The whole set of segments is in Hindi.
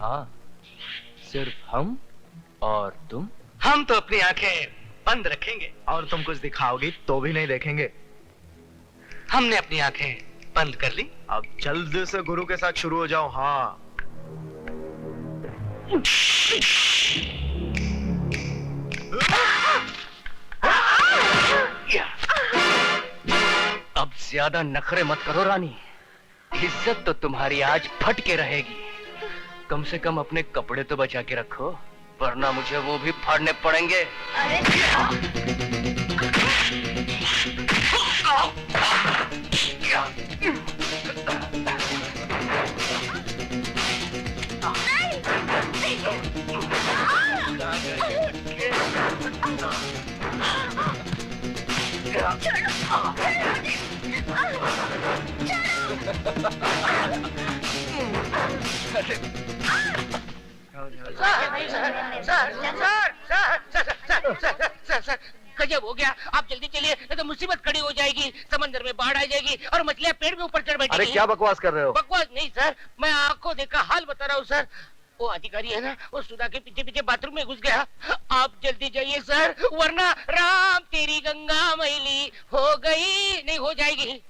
हाँ, सिर्फ हम और तुम। हम तो अपनी आंखें बंद रखेंगे और तुम कुछ दिखाओगी तो भी नहीं देखेंगे। हमने अपनी आंखें बंद कर ली। अब जल्द से गुरु के साथ शुरू हो जाओ। हाँ, अब ज्यादा नखरे मत करो रानी, इज्जत तो तुम्हारी आज फट के रहेगी। कम से कम अपने कपड़े तो बचा के रखो, वरना मुझे वो भी फाड़ने पड़ेंगे। सर, गजब हो गया। आप जल्दी चलिए, नहीं तो मुसीबत खड़ी हो जाएगी। समंदर में बाढ़ आ जाएगी और मछलियां पेड़ के ऊपर चढ़ बैठेगी। अरे क्या बकवास कर रहे हो? बकवास नहीं सर, मैं आंखों देखा हाल बता रहा हूँ सर। वो अधिकारी है ना, वो सुधा के पीछे पीछे बाथरूम में घुस गया। आप जल्दी जाइए सर, वरना राम तेरी गंगा मैली हो गई, नहीं हो जाएगी।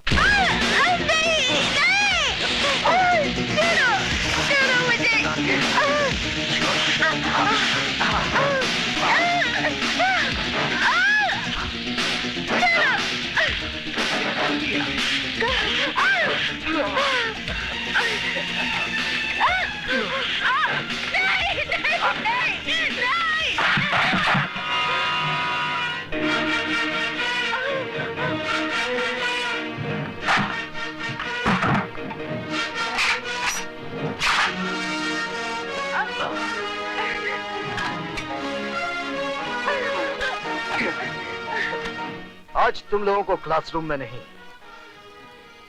आज तुम लोगों को क्लासरूम में नहीं,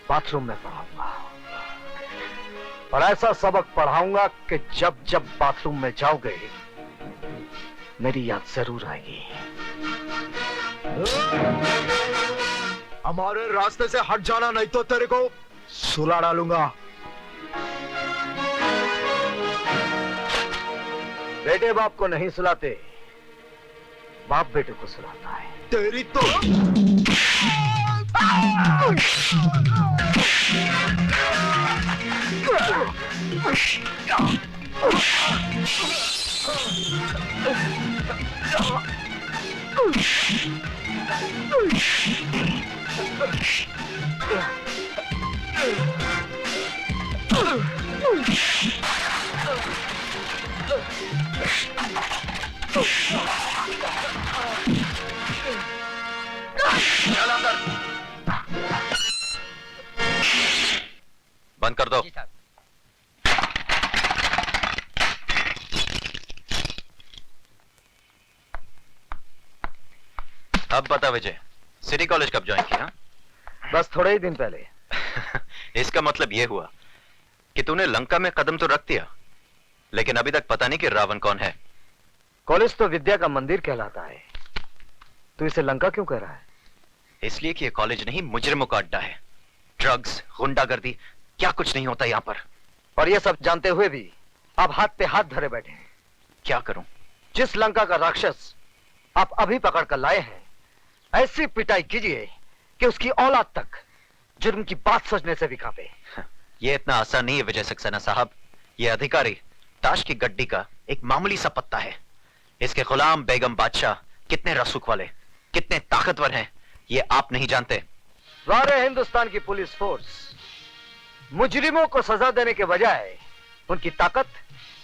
बाथरूम में पढ़ाऊंगा। और ऐसा सबक पढ़ाऊंगा कि जब जब बाथरूम में जाओगे मेरी याद जरूर आएगी। हमारे रास्ते से हट जाना, नहीं तो तेरे को सुला डालूंगा। बेटे बाप को नहीं सुलाते, बाप बेटे को सुलाता है। तेरी तो बंद कर दो। अब बता विजय, सिटी कॉलेज कब ज्वाइन किया? बस थोड़े ही दिन पहले। इसका मतलब यह हुआ कि तूने लंका में कदम तो रख दिया, लेकिन अभी तक पता नहीं कि रावण कौन है। कॉलेज तो विद्या का मंदिर कहलाता है, तू इसे लंका क्यों कह रहा है? इसलिए कि यह कॉलेज नहीं, मुजरिमों का अड्डा है। ड्रग्स, गुंडागर्दी, क्या कुछ नहीं होता यहां पर। और ये सब जानते हुए भी आप हाथ पे हाथ धरे बैठे हैं। क्या करूं? जिस लंका का राक्षस आप अभी पकड़ कर लाए हैं, ऐसी पिटाई कीजिए कि उसकी औलाद तक जुर्म की बात सोचने से भी कांपे। यह इतना आसान नहीं है विजय सक्सेना साहब। यह अधिकारी ताश की गड्डी का एक मामूली सा पत्ता है। इसके गुलाम बेगम बादशाह कितने रसूख वाले, कितने ताकतवर हैं, ये आप नहीं जानते। सारे हिंदुस्तान की पुलिस फोर्स मुजरिमों को सजा देने के बजाय उनकी ताकत,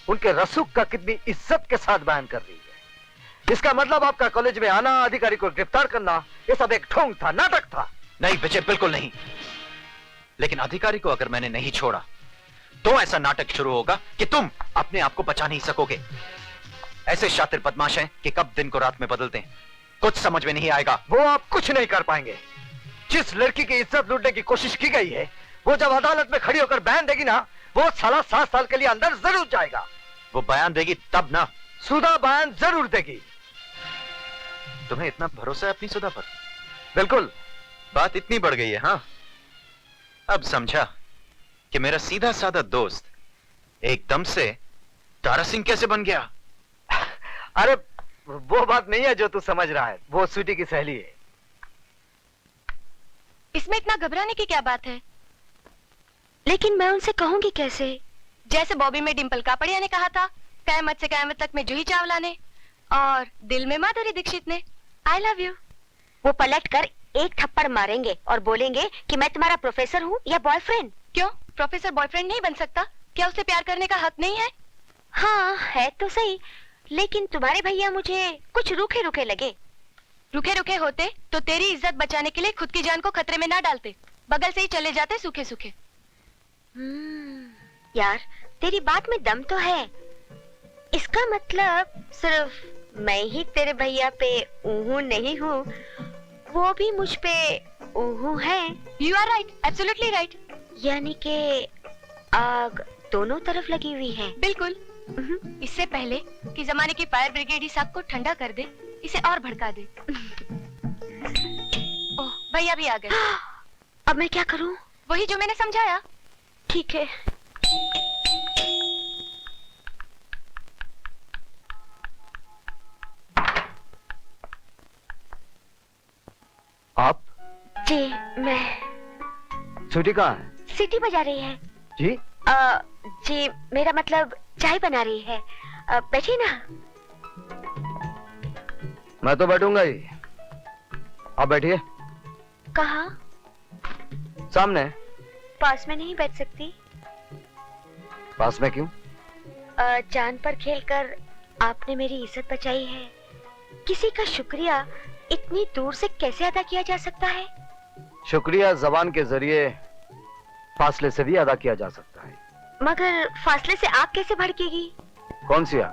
उनके रसूख का कितनी इज्जत के साथ बयान कर रही है। इसका मतलब आपका कॉलेज में आना, अधिकारी को गिरफ्तार करना, ये सब एक ढोंग था, नाटक था। नहीं विजय, बिल्कुल नहीं। लेकिन अधिकारी को अगर मैंने नहीं छोड़ा तो ऐसा नाटक शुरू होगा कि तुम अपने आप को बचा नहीं सकोगे। ऐसे शातिर बदमाश हैं कि कब दिन को रात में बदलते हैं, कुछ समझ में नहीं आएगा। वो आप कुछ नहीं कर पाएंगे। जिस लड़की की इज्जत लूटने की कोशिश की गई है, वो जब अदालत में खड़ी होकर बयान देगी ना, वो साला 7 साल के लिए अंदर जरूर जाएगा। वो बयान देगी तब ना। सुधा बयान जरूर देगी। तुम्हें इतना भरोसा है अपनी सुधा पर? बिल्कुल। बात इतनी बढ़ गई है? हाँ, अब समझा कि मेरा सीधा साधा दोस्त एकदम से तारा सिंह कैसे बन गया? अरे वो बात नहीं है जो तू समझ रहा है, वो स्वीटी की सहेली है। इसमें इतना घबराने की क्या बात है? लेकिन मैं उनसे कहूंगी कैसे? जैसे बॉबी में डिम्पल कापड़िया ने कहा था, कयामत से कयामत तक में जूही चावला ने, और दिल में माधुरी दीक्षित ने, आई लव यू। वो पलट कर एक थप्पड़ मारेंगे और बोलेंगे कि मैं तुम्हारा प्रोफेसर हूँ या बॉयफ्रेंड। क्यों, प्रोफेसर बॉयफ्रेंड नहीं बन सकता? क्या उसे प्यार करने का हक नहीं है? हाँ है तो सही, लेकिन तुम्हारे भैया मुझे कुछ रूखे रूखे लगे। रुके रुके होते तो तेरी इज्जत बचाने के लिए खुद की जान को खतरे में ना डालते, बगल से ही चले जाते सूखे सूखे। यार तेरी बात में दम तो है। इसका मतलब सिर्फ मैं ही तेरे भैया पे ऊहू नहीं हूँ, वो भी मुझ पे ऊहू है। You are right, absolutely right. यानी कि आग दोनों तरफ लगी हुई है। बिल्कुल। इससे पहले कि जमाने की फायर ब्रिगेड इस आग को ठंडा कर दे, इसे और भड़का दे। ओह, भैया भी आ गए। अब मैं क्या करूं? वही जो मैंने समझाया। ठीक है। आप? जी मैं। स्वीटी कहाँ है? सीटी बजा रही है। जी? जी मेरा मतलब चाय बना रही है। बैठिए ना। मैं तो बैठूंगा ही, आप बैठिए। कहाँ? सामने। पास में नहीं बैठ सकती? पास में क्यों? जान पर खेलकर आपने मेरी इज्जत बचाई है। किसी का शुक्रिया इतनी दूर से कैसे अदा किया जा सकता है? शुक्रिया जबान के जरिए फासले से भी अदा किया जा सकता है। मगर फासले से आग कैसे भड़केगी? कौन सी आग?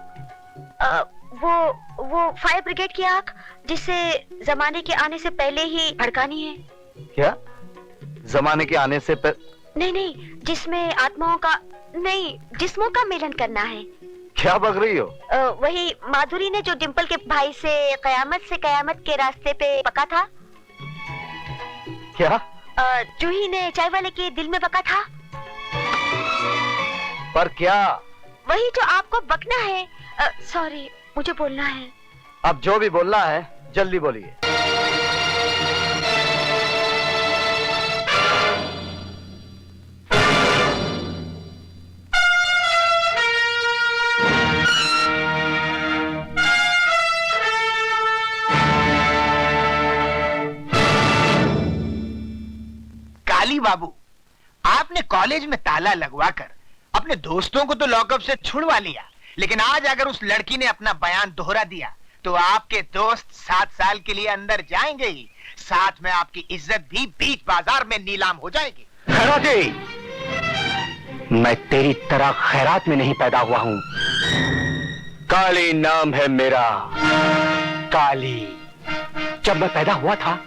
वो फायर ब्रिगेड की आग, जिसे जमाने के आने से पहले ही भड़कानी है। क्या? जमाने के आने से नहीं नहीं, जिसमें आत्माओं का नहीं, जिस्मों का मिलन करना है। क्या बक रही हो? वही माधुरी ने जो डिम्पल के भाई से कयामत के रास्ते पे बका था। क्या? जूही ने चाय वाले के दिल में बका था। पर क्या? वही जो आपको बकना है। सॉरी, मुझे बोलना है। अब जो भी बोलना है जल्दी बोलिए। काली बाबू, आपने कॉलेज में ताला लगवाकर अपने दोस्तों को तो लॉकअप से छुड़वा लिया, लेकिन आज अगर उस लड़की ने अपना बयान दोहरा दिया तो आपके दोस्त 7 साल के लिए अंदर जाएंगे ही, साथ में आपकी इज्जत भी बीच बाजार में नीलाम हो जाएगी। खैराती, मैं तेरी तरह खैरात में नहीं पैदा हुआ हूं। काली नाम है मेरा, काली। जब मैं पैदा हुआ था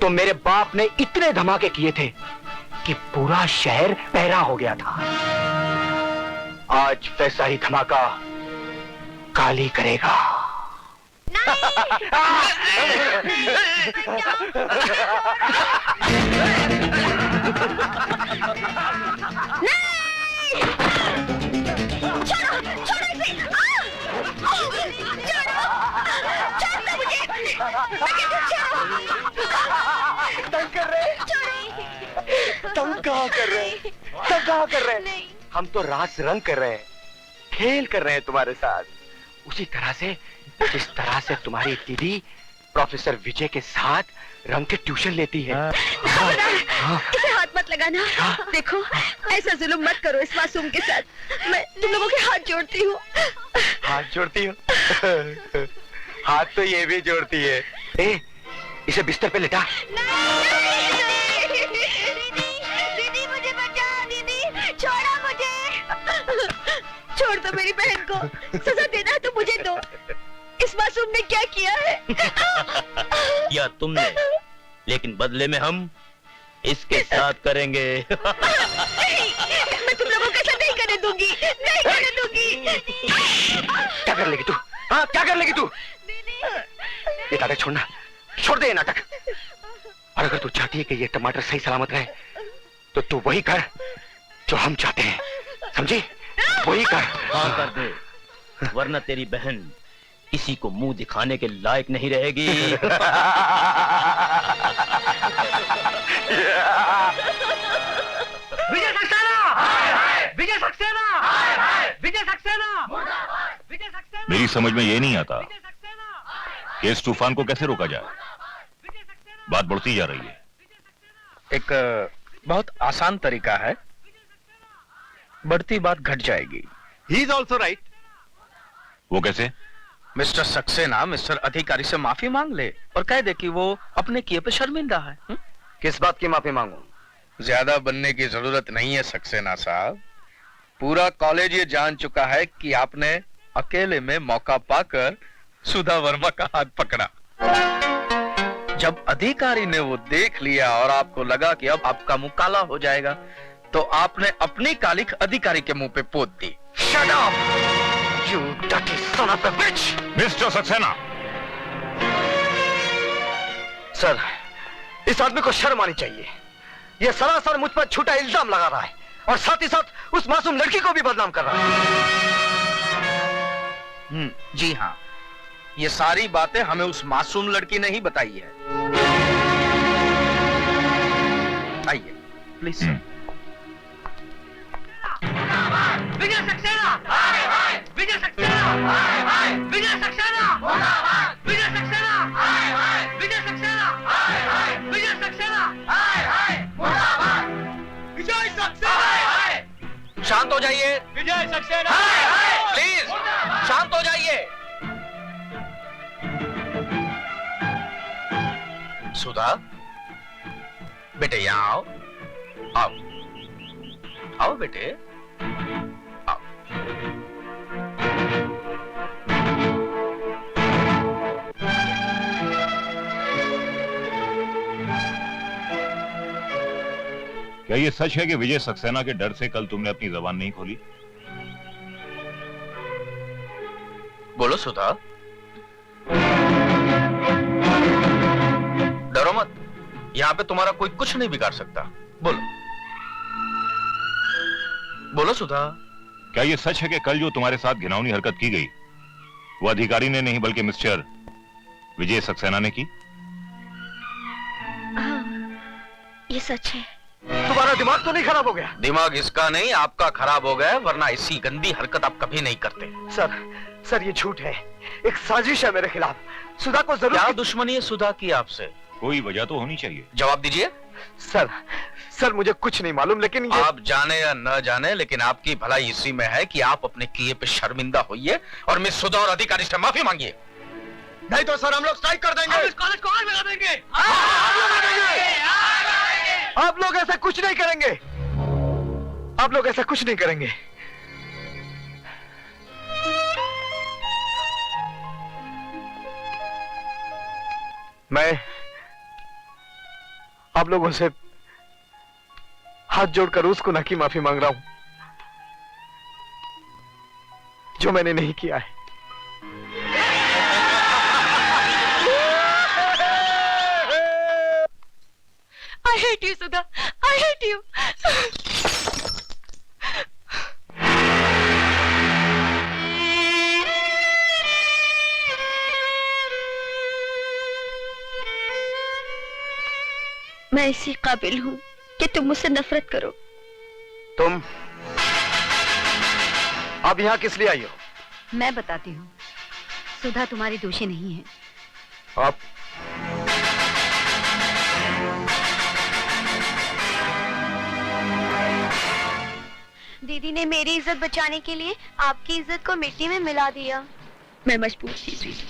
तो मेरे बाप ने इतने धमाके किए थे कि पूरा शहर पहरा हो गया था। आज वैसा ही धमाका काली करेगा। तुम कहाँ कर रहे हैं? तुम कहाँ कर रहे हैं? हम तो रास रंग कर रहे हैं, खेल कर रहे हैं तुम्हारे साथ, उसी तरह से जिस तरह से तुम्हारी दीदी प्रोफेसर विजय के साथ रंग के ट्यूशन लेती है। इसे हाथ मत लगाना। देखो, ऐसा जुल्म मत करो इस मासूम के साथ। मैं तुम लोगों के हाथ जोड़ती हूँ। हाथ जोड़ती हो? हाथ तो ये भी जोड़ती है। ए, इसे बिस्तर पे लेटा। दीदी मुझे बचा, दीदी छोड़ो मुझे। छोड़ दो मेरी बहन को, सजा देना है तो मुझे दो। इस मासूम ने क्या किया है? किया तुमने, लेकिन बदले में हम इसके साथ करेंगे। मैं तुम लोगों के साथ नहीं करने दूंगी, नहीं करने दूंगी। क्या कर लेगी तू? हाँ, क्या कर लेगी तू? ये नाटक छोड़ना, छोड़ दे ये नाटक। और अगर तू चाहती है कि ये टमाटर सही सलामत रहे तो तू वही कर जो हम चाहते हैं, समझी? वही कर। हाँ कर दे, वरना तेरी बहन किसी को मुंह दिखाने के लायक नहीं रहेगी। विजय सक्सेना! विजय सक्सेना! विजय सक्सेना! विजय सक्सेना! मेरी समझ में ये नहीं आता कि इस तूफान को कैसे रोका जाए। बात बढ़ती जा रही है। एक बहुत आसान तरीका है, बढ़ती बात घट जाएगी। He is also right. वो कैसे? मिस्टर सक्सेना मिस्टर अधिकारी से माफी मांग ले और कह दे कि वो अपने किए पे शर्मिंदा है। किस बात की माफी मांगूं? ज्यादा बनने की जरूरत नहीं है सक्सेना साहब। पूरा कॉलेज ये जान चुका है कि आपने अकेले में मौका पाकर सुधा वर्मा का हाथ पकड़ा। जब अधिकारी ने वो देख लिया और आपको लगा कि अब आपका मुंह काला हो जाएगा, तो आपने अपनी कालिख अधिकारी के मुंह पे पोत दी। Shut up! You dirty son of a bitch! Mister Saxena, sir, इस आदमी को शर्म आनी चाहिए। यह सरासर मुझ पर झूठा इल्जाम लगा रहा है और साथ ही साथ उस मासूम लड़की को भी बदनाम कर रहा है। जी हाँ, ये सारी बातें हमें उस मासूम लड़की ने ही बताई है। आइए प्लीज। विजय सक्सेना! विजय सक्सेना! विजय सक्सेना! विजय सक्सेना! विजय सक्सेना! विजय सक्सेना! विजय सक्सेना! शांत हो जाइए, विजय सक्सेना! प्लीज शांत हो जाइए। सुधा, बेटे यहाँ आओ। आओ आओ बेटे, आओ। क्या ये सच है कि विजय सक्सेना के डर से कल तुमने अपनी जबान नहीं खोली? बोलो सुधा, डरो मत, यहाँ पे तुम्हारा कोई कुछ नहीं बिगाड़ सकता। बोलो बोलो सुधा। क्या ये सच है कि कल जो तुम्हारे साथ घिनौनी हरकत की गई वो अधिकारी ने नहीं बल्कि मिस्टर विजय सक्सेना ने की? हाँ, ये सच है। तुम्हारा दिमाग तो नहीं खराब हो गया? दिमाग इसका नहीं आपका खराब हो गया, वरना ऐसी गंदी हरकत आप कभी नहीं करते। सर ये झूठ है, एक साजिश है मेरे खिलाफ। सुधा को जरूर। क्या दुश्मनी है सुधा की आपसे? कोई वजह तो होनी चाहिए। जवाब दीजिए। सर मुझे कुछ नहीं मालूम, लेकिन ये... आप जाने या न जाने, लेकिन आपकी भलाई इसी में है कि आप अपने किए पे शर्मिंदा होइए और मिस सुधा और अधिकारी से माफी मांगिए, नहीं तो सर हम लोग स्ट्राइक कर देंगे। इस कॉलेज को आग लगा देंगे। आप लोग ऐसा कुछ नहीं करेंगे। आप लोग ऐसा कुछ नहीं करेंगे। मैं आप लोगों से हाथ जोड़कर उस गुनाह की माफी मांग रहा हूं जो मैंने नहीं किया है। I hate you, Sudha. I hate you. मैं इसी काबिल हूँ कि तुम मुझसे नफरत करो। तुम अब यहाँ किस लिए आई हो? मैं बताती हूँ। सुधा तुम्हारी दोषी नहीं है। आप दीदी ने मेरी इज्जत बचाने के लिए आपकी इज्जत को मिट्टी में मिला दिया। मैं मजबूर थी दीदी।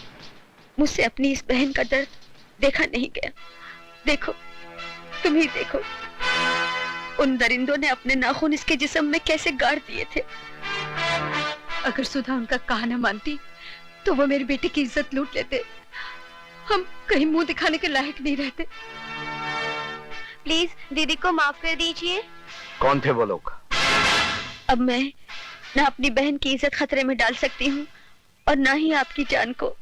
मुझसे अपनी इस बहन का दर्द देखा नहीं गया। देखो, तुम ही देखो, उन दरिंदों ने अपने नाखून इसके जिस्म में कैसे गाड़ दिए थे। अगर सुधा उनका कहा न मानती तो वो मेरी बेटी की इज्जत लूट लेते। हम कहीं मुंह दिखाने के लायक नहीं रहते। प्लीज दीदी को माफ कर दीजिए। कौन थे वो लोग? अब मैं न अपनी बहन की इज्जत खतरे में डाल सकती हूँ और न ही आपकी जान को।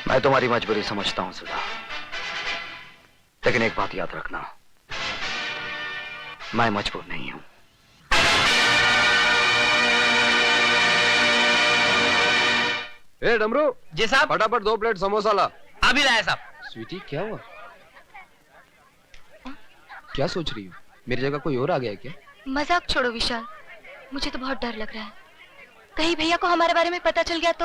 मैं तुम्हारी मजबूरी समझता हूँ सुधा, लेकिन एक बात याद रखना, मैं मजबूर नहीं हूँ। ए डमरू, जी साहब। फटाफट 2 प्लेट समोसा ला। अभी लाया साहब। स्वीटी क्या हुआ? क्या सोच रही हो? मेरी जगह कोई और आ गया है क्या? मजाक छोड़ो विशाल, मुझे तो बहुत डर लग रहा है। कहीं भैया को हमारे बारे में पता चल गया तो?